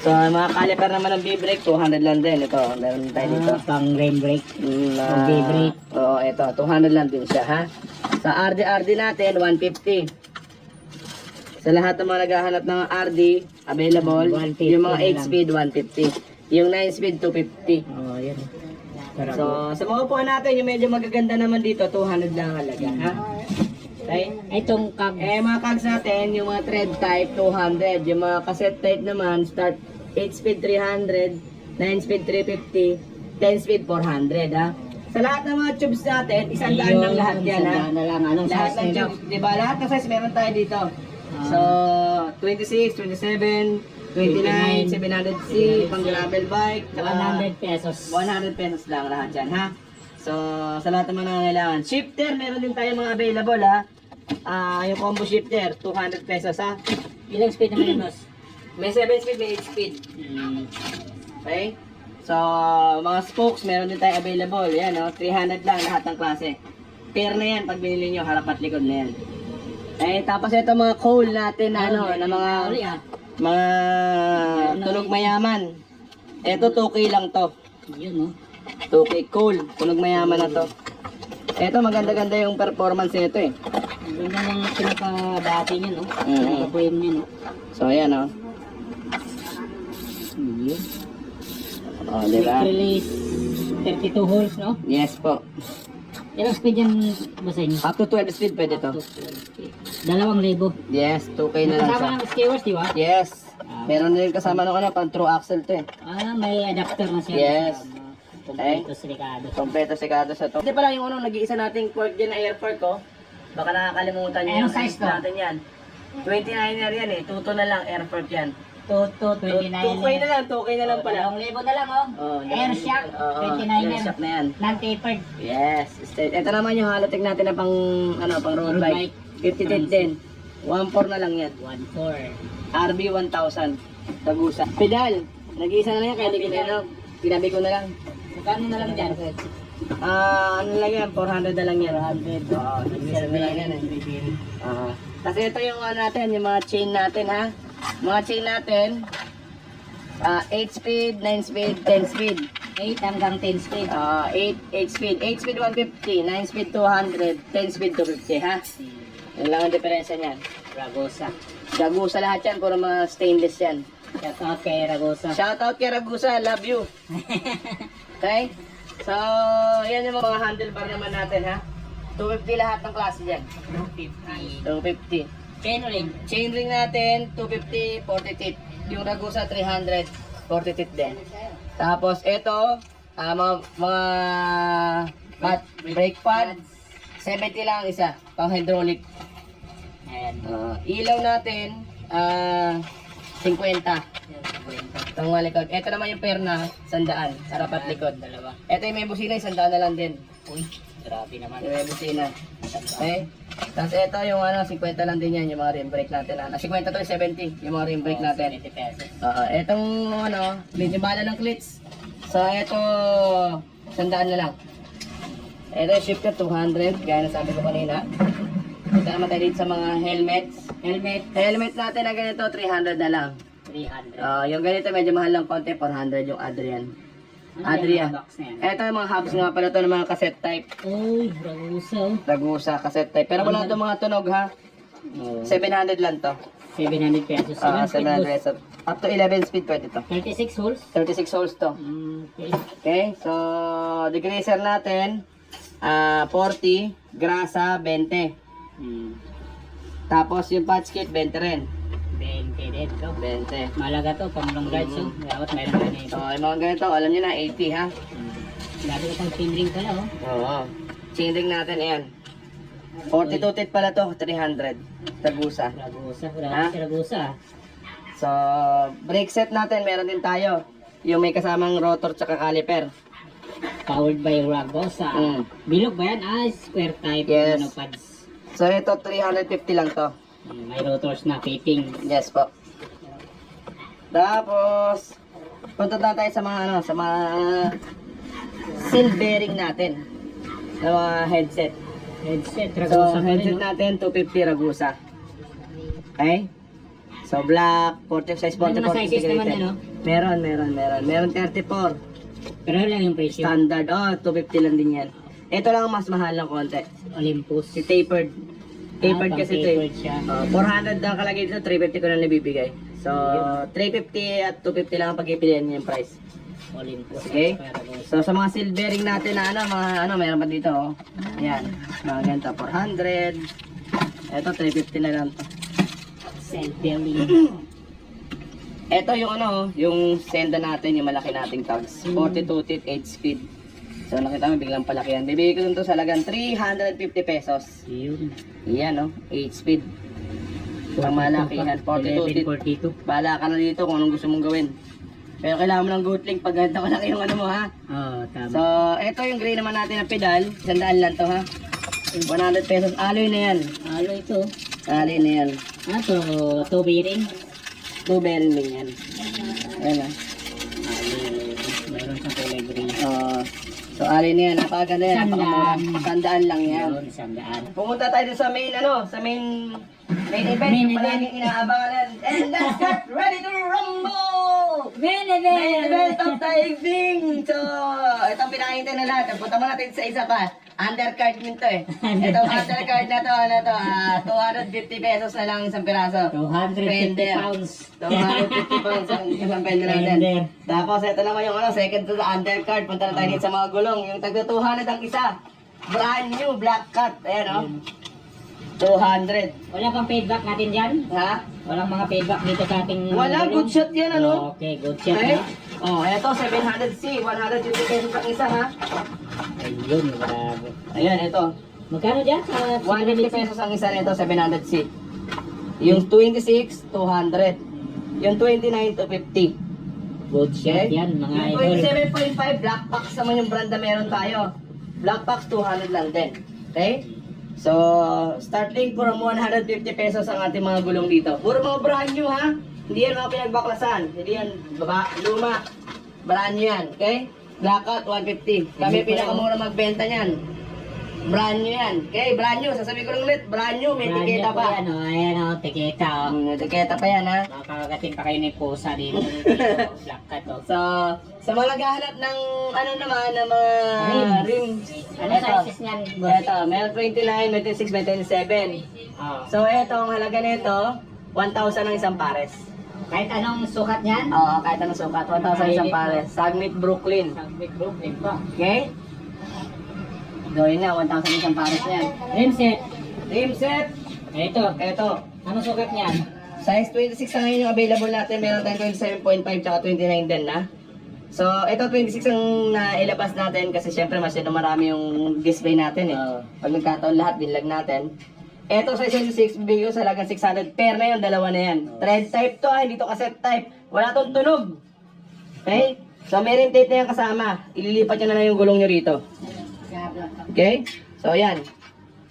So, mga caliper naman ng B-brake, 200 lang din. Ito, meron din tayo dito. Pang rain brake. Pang B-brake. Oo, ito, 200 lang din siya, ha? Sa RD natin, 150. Sa lahat ng mga naghahanap ng RD, available, 150 yung mga na 8 lang. speed, 150. Yung 9 speed, 250. Oo, yan. Sarap. So, sa mga upuan natin, yung medyo magaganda naman dito, 200 lang halaga, ha? Okay? Itong kag. Mga cogs natin, yung mga thread type, 200. Yung mga cassette type naman, start 8 speed, 300, 9 speed, 350, 10 speed, 400, ha? Sa lahat ng mga tubes natin, 100 lang lahat yan, ha? 100 na lang. Anong Lahat size ng nila? tubes, di ba? Lahat ng size meron tayo dito. So, 26, 27, 29, 700C, pang gravel bike, 100 pesos. 100 pesos lang lahat yan, ha? So, sa lahat ng mga nangangailangan. Shifter, meron din tayo mga available, ha? Yung combo shifter, 200 pesos, ha? Ilang speed naman yun, boss? May 7 speed, may 8 speed. Okay? So, mga spokes, meron din tayo available. Yan, no? 300 lang lahat ng klase. Pair na yan pag binili nyo, harap at likod na yan. Tapos ito mga coal natin, na mga tunog mayaman. Ito 2K lang to. Yun, no? 2K coal, tunog mayaman na to. Ito maganda-ganda yung performance nito eh. Ang ganda ng pinaka-dati niya, no? Mm. Pinaka-frame niya, no? So ayan oh. Yun. Oh, di ba? Quick release, 32 holes, no? Yes po. Ilang speed yan ba sa inyo? Up to 12 speed pwede to. 2,000. Yes, 2K na lang siya. Kasama ng skewers, di ba? Yes. Meron din kasama ng ano, pang true axle to eh. May adapter na siya. Yes. Kompleto silikado. Kompleto sigado sa to. Hindi pala yung ano, nag-iisa nating fork dyan na air fork ko. Baka nakakalimutan nyo Anong size to? natin yan. 29er yan eh, tuto na lang air fork yan. 29. 2K na lang, 2K na lang pala. 2,000 na lang, oh. Oh, Air shock, 29 Air shock na yan. Non-tapered. Yes. Ito naman yung halotek natin na pang road Road bike. 50 din. 1.4 na lang yan. 1,400. RB 1000. Tagusa. Pedal. Nag-iisa na lang yan kaya hindi ko na lang. Tinabi ko na lang. Magkano na lang dyan? Ano lang yan? 400 na lang yan. 400. Oo, nag-iisa na lang yan. Kasi ito yung ano natin, yung mga chain natin ha. Mga chain natin, 8 speed, 9 speed, 10 speed. 8 hanggang 10 speed. 8 speed. 8 speed 150, 9 speed 200, 10 speed 250 ha. Yun lang ang diferensya niyan. Ragosa. Ragusa lahat yan, puro mga stainless yan. Shout out kay Ragosa. Shoutout kay Ragusa, love you. Okay? So, yan yung mga handlebar naman natin ha. 250 lahat ng klase dyan. 250. 250. Chain ring. Chain ring natin, 250, 40 teeth. Yung Ragusa, 300, 40 teeth din. Tapos, ito, mga brake pad, 70 lang isa, pang hydraulic. Ayan. Ilaw natin, 50. Itong mga likod. Ito naman yung perna, 100, harap at likod. Dalawa. Ito yung may busina, 100 na lang din. Uy, grabe naman. Yung may busina. Okay? Tapos ito yung 50 lang din yan, yung mga rim brake natin. 50 to 70, yung mga rim brake natin. 70 pesos. Itong medyo bala ng clits. So ito, 100 na lang. Ito yung shifter, 200, gaya na sabi ko kanina. Ito naman tayo dito sa mga helmets. Helmet natin na ganito, 300 na lang. 300. Yung ganito medyo mahal lang konti, 400 yung Adrian. Adria. Ito yung mga hubs nga pala to ng mga cassette type. Uy, Ragosa. Ragusa, cassette type. Pero wala itong mga tunog ha. 700 lang to. 700 pesos. 700 pesos. Up to 11 speed pwede to. 36 holes. 36 holes to. Okay. Okay, so degreaser natin 40, grasa 20. Tapos yung patch kit 20 rin. 20 din to. 20. Malaga to, pang long rides. Dapat mayroon ka na ito. So yung mga ganito, alam niyo na 80 ha. Grabe ko pang chain ring pala, oh. Oo. Chain ring natin ayan. 42 teeth pala to, 300. Tagusa. Ragosa. Ha? Ragosa. So brake set natin meron din tayo. Yung may kasamang rotor tsaka caliper. Powered by Ragosa. Bilog ba yan? Square type. Yes. Pads. So ito 350 lang to. May rotors na fitting. Yes po. Tapos punta na tayo sa mga sa mga seal bearing natin. Sa mga headset. Headset. So Ragosa pa rin, headset no? natin 250 Ragusa. Okay? So black, 40 size, 40, Ano mga 40 sizes naman integrated. yan, no? Meron. Meron 34. Pero lang yung presyo. Standard. Oh, 250 lang din yan. Ito lang ang mas mahal ng konti. Olympus. Si tapered. Tapered pang kasi ito eh. tapered siya. 400 ang kalagay dito, 350 ko na nabibigay. So, 350 at 250 lang ang pagpipilian niya yung price. Olympus. Okay? So, sa mga silvering natin na meron pa dito, oh. Ayan. Mga ganito, 400. Ito, 350 na lang to. Silvering. Ito yung yung senda natin, yung malaki nating tags. 42 teeth, 8 speed. So, nakita mo, biglang palaki yan. Bibigay ko dito sa halagang 350 pesos. Yun. Yan, 8 speed. Pang malakihan, 42 teeth. 42. Bahala ka na dito kung anong gusto mong gawin. Pero kailangan mo ng good link pag ganito ka lang yung mo, ha? Oo, tama. So, ito yung gray naman natin na pedal. 100 lang to, ha? 100 pesos. Alloy na yan. Halo ito. Alloy na yan. Ano to? Two bearing? 2 bearing din yan. Ayan, ha? Mayroon sa kulay green. So, alloy na yan. Napakaganda yan. Sandaan. Sandaan lang yan. Yun, 100. Pumunta tayo dun sa main, sa main event. Main Yung palaging inaabangan. And let's get ready to rumble! Main event of the evening! So, itong pinakita na lahat. Punta mo natin sa isa pa. Undercard nito eh. Itong undercard na to, 250 pesos na lang isang piraso. 250 Fender. pounds. 250 pounds ang isang pender natin. Fender. Tapos ito naman yung second to the undercard. Punta na tayo dito sa mga gulong. Yung tagda 200 ang isa. Brand new black cut. Ayan 200. Wala bang feedback natin dyan? Ha? Walang mga feedback dito sa ating... Wala, good shot yan Okay, good shot Okay? na. Eto 700C. 150 pesos ang isa ha. Ayun, grabe. Ayan, ito. Magkano dyan? 150 pesos ang isa nito, 700C. Yung 26, 200. Yung 29 to 50. Good shot Okay? yan, mga Yung idol. 27.5 black box naman yung brand na meron tayo. Black box 200 lang din. Okay? So, starting from 150 pesos ang ating mga gulong dito. Puro mga brand new ha. Hindi yan mga pinagbaklasan. Hindi yan luma. Brand new yan. Okay? Blackout 150. Kami pinakamura magbenta niyan. Brand new yan. Okay? Brand new. Sasabihin ko lang ulit. Brand new. May tiketa pa. Yan, ayan o, tiketa o. May tiketa pa yan ha. Makakagating pa kayo ng pusa dito. Black cut o. So, sa mga naghahanap ng ng mga rims. Ano sizes niyan, boss? Ito, meron 29, 26, 27. Oh. So, ito, ang halaga nito, 1,000 ang isang pares. Kahit anong sukat niyan? Oo, kahit anong sukat, 1,000 isang pares. Sagmit Brooklyn. Big group din pa. Okay? So, yun na, 1,000 isang pares na yan. Rim set. Rim set. Ito. Ito, Anong sukat niyan? size 26 ang ngayon yung available natin. Meron tayong 27.5 tsaka 29 din na. So, ito 26 ang nailabas natin kasi syempre masyado marami yung display natin eh. Pag nagkataon lahat, binlag natin. Ito sa 26, bibigay ko sa halagang 600. Pair na yun, dalawa na yan. Thread type to hindi to cassette type. Wala tong tunog. Okay? So, may rim tape na yan kasama. Ililipat nyo na lang yung gulong nyo rito. Okay? So, yan.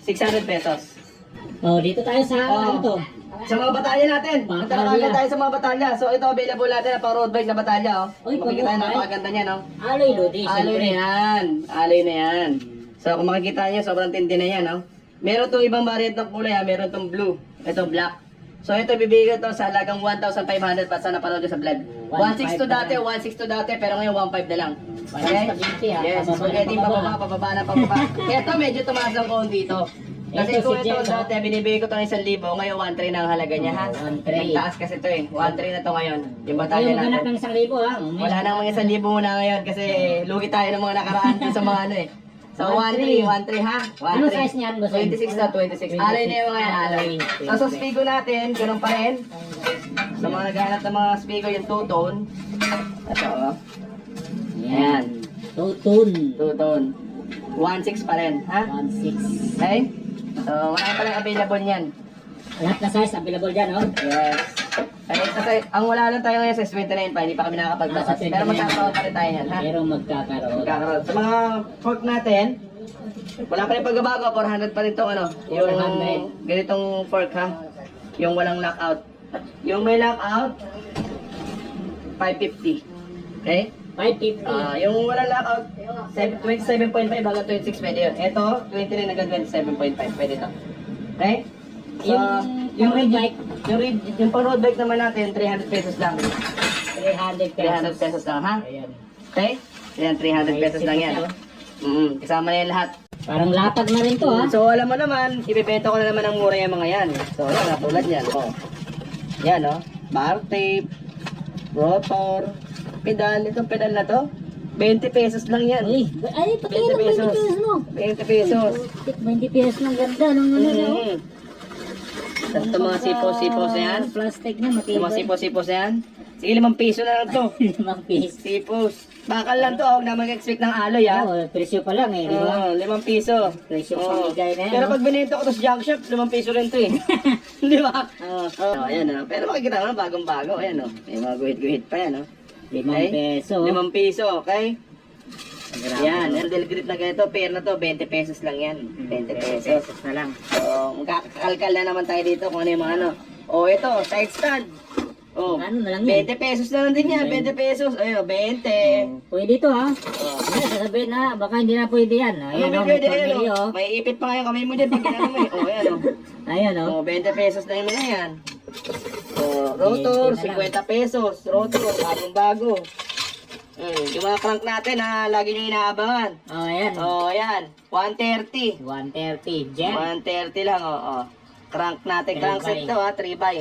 600 pesos. Oh, dito tayo sa ano to? Sa mga batalya natin. Punta na kagad tayo sa mga batalya. So, ito available natin na pang road bike na batalya. Uy, Makikita nyo, pang road bike? napakaganda niya, no? Alloy lodi. Alloy na yan. Alloy na yan. So, kung makikita nyo, sobrang tindi na yan, no? Meron itong ibang variant ng kulay, ha? Meron itong blue. Ito, black. So, ito bibigay ko sa halagang 1,500 pa sa napanood nyo sa vlog. 1,600 to dati, 1,600 to dati, pero ngayon 1,500 na lang. Okay? Yes, spaghetti, pababa na pababa. Ito, medyo tumaas ang phone dito. Kasi Ito kung si ito Jen, dati, binibigay ko ito ng 1,000, ngayon 1,300 na ang halaga niya, ha? 1,300. Nagtaas kasi ito eh. 1,300 na ito ngayon. Yung Tayo batalya maghanap natin. ng 1,000 ha. Wala nang mga 1,000 muna ngayon kasi lugi tayo ng mga nakaraan dun sa mga ano eh. So 1,300 ha? 1,300. Anong size niyan, boss? 26 na, 26. Alloy na yung mga alloy. So sa Spigo natin, ganun pa rin. Sa mga naghahanap ng mga Spigo, yung two-tone. Ito oh. Yan. Tutun. Two-tone. 1,600 pa rin, ha? 1,600. Okay? So wala pa lang available yan. Lahat na size available dyan, oh. Yes. Kasi ang wala lang tayo ngayon sa 29 pa, hindi pa kami nakakapagbakas. Pero magkakaroon pa rin tayo yan, ha? Pero magkakaroon. Magkakaroon. Sa mga fork natin, wala pa rin pagbabago, 400 pa rin itong ano, yung 400. ganitong fork ha, yung walang lockout. Yung may lockout, 550. Okay? 550. Yung walang lockout, 27.5 hanggang 26 pwede yun. Ito, 29 hanggang 27.5 pwede ito. Okay? So, Yung road bike. yung pang road bike naman natin, 300 pesos lang. 300 300 pesos. pesos lang, ha? Ayan. Okay? Ayan, 300 pesos lang yan. Kasama na yan lahat. Parang lapag na rin to, ha? So, alam mo naman, ibebenta ko na naman ng mura yung mga yan. So, yan, tulad yan. Oh. Yan, oh. Bar tape, rotor, pedal. Itong pedal na to, 20 pesos lang yan. Uy, ay, pati 20 ng 20 pesos. pesos mo. 20 pesos. 20 pesos ng ganda ng ano na, oh. Tapos itong mga sipos-sipos na yan. Plastic na, Yung mga matibay. sipos-sipos na yan. Sige, 5 piso na lang to. 5 piso. Sipos. Bakal lang to, huwag na mag-expect ng aloy, ha? Oh, presyo pa lang eh, di ba? 5 piso. Presyo Oo. pamigay na yan, Pero no? pag binenta ko to sa junk shop, 5 piso rin to eh. Di ba? Oh, Ayan oh. Pero makikita mo, bagong-bago. Ayan oh. May mga guhit-guhit pa yan oh. 5 Okay? peso. 5 piso, okay? Grabe, Yan, no? handle grip na ganito, pair na to, 20 pesos lang yan. 20 pesos. na lang. So, magkakakalkal na naman tayo dito kung ano yung mga ano. Oh, ito, side stand. Oh, Ano na lang yan? 20 pesos na lang din yan, 20 pesos. Ayun, 20. Pwede to, ha? Oh. Ano, sasabihin na, baka hindi na pwede yan. Ayan, Ano oh, may pwede, tornilyo, ayan, oh. oh. May ipit pa nga yung kamay mo dyan pag ginano mo eh. Oh, ayan oh. Ayan, oh. Oh, 20 pesos na yung mga yan. Oh, rotor, 20 na 50 pesos. Rotor, bagong-bago. Yung mga crank natin ha, lagi nyo inaabangan. Oh, ayan. Oh, ayan. 130. 130. Jet. 130 lang, oh. Crank natin. 3 Crank set by. to ha, 3 by.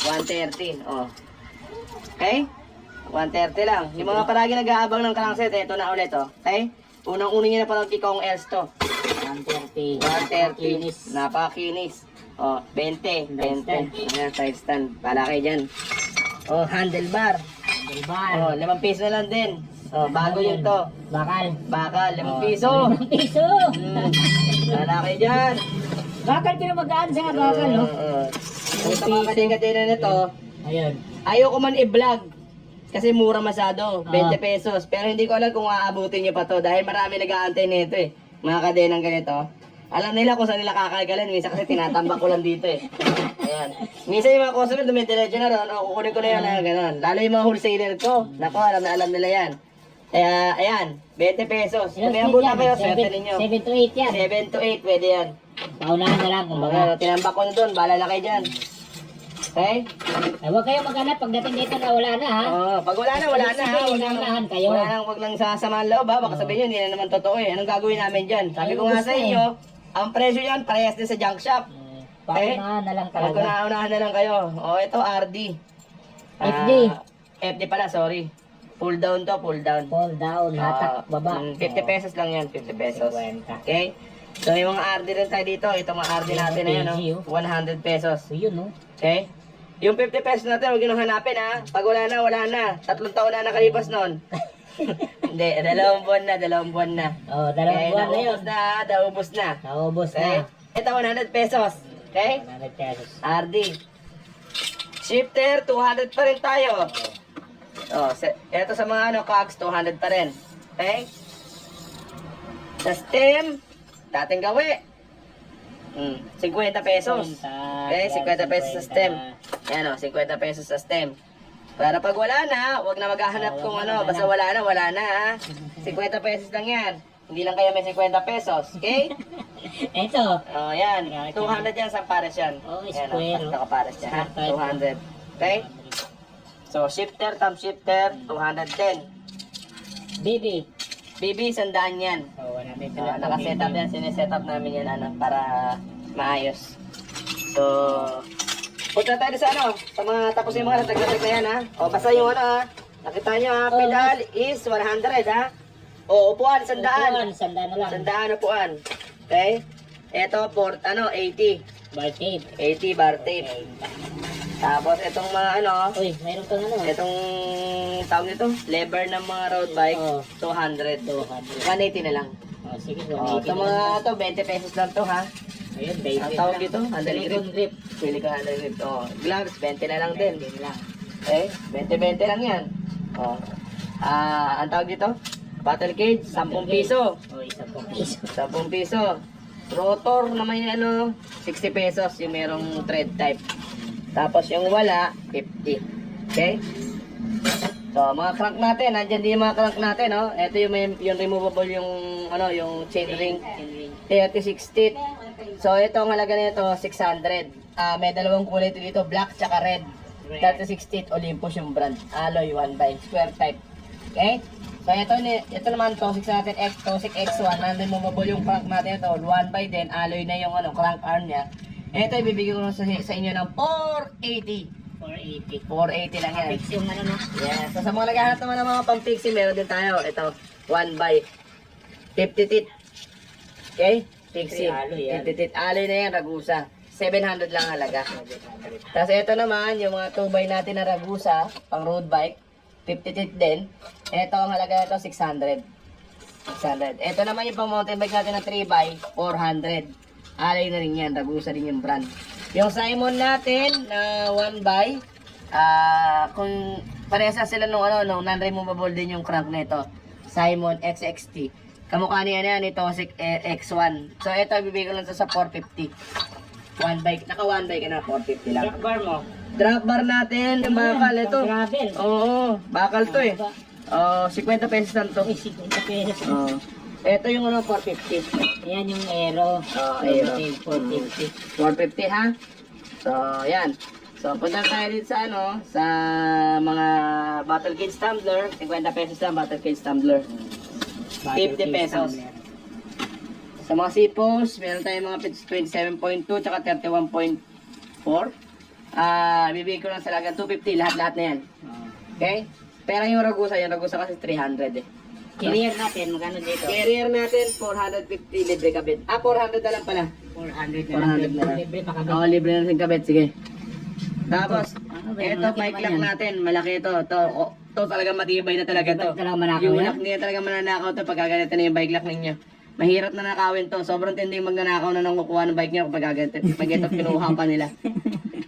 130, oh. Okay? 130 lang. Yung mga palagi nag-aabang ng crank set, ito na ulit, oh. Okay? Unang-una nyo na parang kikong else to. 130. 130. Napakakinis. Oh, 20. 20. Ayan, side stand. Pala kayo dyan. Oh, handlebar. Oh, 5 piso na lang din. Oh, bago yun to. Bakal. Bakal, 5 Oh, piso. 5 piso. Pala kayo dyan. Bakal, pero magaan sa bakal, no? Kung sa mga kading-kadina nito, Ayun. ayoko man i-vlog. Kasi mura masyado, 20 Ah. pesos. Pero hindi ko alam kung aabutin nyo pa to dahil marami nag-aantay nito eh. Mga kadenang ganito. Alam nila kung saan nila kakalgalan. Minsan kasi tinatambak ko lang dito eh. Ayan. Minsan yung mga customer dumidiretso na ron. O, kukunin ko na yun na gano'n. Lalo yung mga wholesaler ko. Nako, alam nila yan. Kaya, ayan. 20 pesos. Kung may abutan kayo, swerte ninyo. 7 to 8 yan. 7 to 8, pwede yan. Paunahan na lang, kumbaga. Kumbaga, tinambak ko na doon. Bahala na kayo dyan. Okay? Ay, huwag kayo maghanap pagdating dito na wala na, ha? Pag wala na, wala na ha. Wag na, Unahan kayo. wag lang sasama ang loob ha. Baka sabihin nyo, hindi na naman totoo eh. Anong gagawin namin dyan? Sabi ko nga sa inyo, ang presyo yan, parehas din sa junk shop. Paunahan na lang Huwag ko talaga. na unahan na lang kayo. O, ito RD. FD. FD pala, sorry. Pull down to, pull down. Fall down, hatak, baba. 50 pesos lang yan, 50 pesos. 50. Okay? So, may mga RD rin tayo dito. Itong mga RD natin na yan, Easy, no? 100 pesos. So, yun, no? Okay? Yung 50 pesos natin, huwag nyo hanapin ha. Pag wala na, wala na. 3 taon na nakalipas nun. Hindi, 2 buwan na, 2 buwan na. Oh, 2 buwan na yun. Naubos na. Naubos Okay? na. Ito, 100 pesos. Okay? 100 pesos. RD. Shifter, 200 pa rin tayo. Oh, ito sa mga ano, cogs, 200 pa rin. Okay? Sa stem, dating gawi. 50 pesos. Okay, 50 pesos sa stem. Yan o, 50 pesos sa stem. Para pag wala na, wag na maghahanap kung ano, basta wala na ha. 50 pesos lang yan. Hindi lang kayo may 50 pesos, okay? Ito. Oh, yan. 200 yan, sa pares yan. Oh, Yan, square, oh. nakapares yan, ha? Square type. 200. Okay? So, shifter, thumb shifter, 210. Baby. BB, 100 yan. Oh, 100 Naka-setup yan, sinesetup namin yan, ano, para maayos. So, punta tayo sa ano, sa mga tapos yung mga nataglatag na yan, ha? O, basta yung ano, ha? Nakita nyo, ha? Pedal is 100, ha? O, upuan, 100. Upuan, 100 na lang. 100 upuan. Okay? Ito, 80. Bar tape. 80 bar tape. Tapos, itong mga ano, Uy, mayroon kang ano. itong tawag nito, lever ng mga road bike, Oo. 200. 200. 180 na lang. Oh, sige, Oh, 180 sa na mga lang. to, 20 pesos lang to, ha? Ayun, 20 Ang na tawag lang. dito, handle Silicone grip. Pili ka handle grip. Oh, gloves, 20 na lang din. 20 lang. Okay? 20-20 lang yan. Oh. Ang tawag dito, battle cage, 10 piso. Oh, 10 piso. 10 piso. Rotor naman yung ano, 60 pesos yung merong thread type. Tapos yung wala, 50. Okay? So, mga crank natin, nandyan din yung mga crank natin, no? Ito yung removable yung, ano, yung chain ring, 36 teeth. So, ito ang halaga nito, 600. May dalawang kulay dito, black tsaka red. 36 teeth, Olympus yung brand. Alloy 1x, square type. Okay? So ito naman, Tosik natin, Tosik X1, nandun movable yung crank natin ito, 1x din, alloy na yung crank arm niya. Ito, ibibigay ko sa inyo ng 480. 480 lang yan. Fix yung ano no? Yes. So sa mga naghahanap naman ng mga pang-fixing, meron din tayo. Ito, 1x 50 teeth. Okay? Fixing. Alloy yan. 50 teeth. Alloy na yan, Ragusa. 700 lang halaga. Tapos ito naman, yung mga 2x natin na Ragusa, pang road bike, 50 teeth din. Ito, ang halaga nito, 600. 600. Ito naman yung pang mountain bike natin na 3x, 400. Alloy na rin yan, Ragusa rin yung brand. Yung Simon natin na 1x, kung parehas sila nung non-removable din yung crank nito. Simon XXT. Kamukha niya ni Tosik X1. So ito ibibigay ko lang sa 450. 1x, naka 1x ka na, 450 lang. Drop bar mo. Drop bar natin, yung bakal ito. Gravel. Oo, bakal to eh. 50 pesos lang to. Uy, 50 pesos. Ito yung 450. Yan yung Aero. Aero. 450. 450 ha. So, yan. So, punta tayo dito sa sa mga Battle Cage Tumbler. 50 pesos lang, Battle Cage Tumbler. 50 pesos. Sa mga sipos, meron tayong mga 27.2 tsaka 31.4. Bibigay ko lang sa lagang 250, lahat-lahat na yan. Okay? Pero yung Ragusa kasi 300 eh. Carrier natin, magkano dito? Carrier natin, 450 libre kabit. 400 na lang pala. 400 400 na lang. Libre pa kami. Oo, libre na rin kabit. Sige. Tapos, ba, ito, malaki bike naman lock yan. natin. Malaki ito. Ito talaga matibay na talaga to. Talaga manakaw Yung yan? lock niya talaga mananakaw to pag ganito na yung bike lock ninyo. Mahirap na nakawin to. Sobrang tinding magnanakaw na nang kukuha ng bike niya pag ito kinuha pa nila.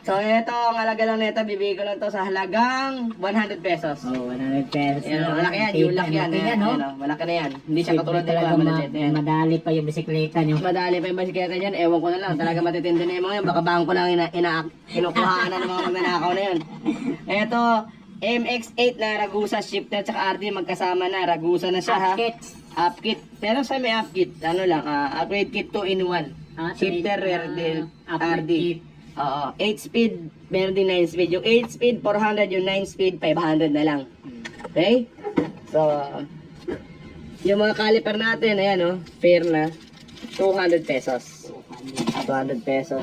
So, ito, ang halaga lang nito, bibigay ko lang to sa halagang 100 pesos. Oh, 100 pesos. Ayan, malaki yan, yung lock yan. Ayan, malaki na yan. Hindi siya katulad ng talaga mga maliit na yan. madali pa yung bisikleta nyo. Madali pa yung basikleta dyan, ewan ko na lang. Talaga matitindi na yung mga yan. Baka bangko lang kinukuhaan na ng mga magnanakaw na yun. Ito, MX-8 na Ragusa shifter tsaka RD magkasama na. Ragusa na siya ha. Kits. Upkit. Pero sa may upkit, upgrade kit 2-in-1. Shifter, rear din, RD. Oo, 8 speed, meron din 9 speed. Yung 8 speed, 400. Yung 9 speed, 500 na lang. Okay? So, yung mga caliper natin, ayan fair na. 200 pesos. 200 pesos.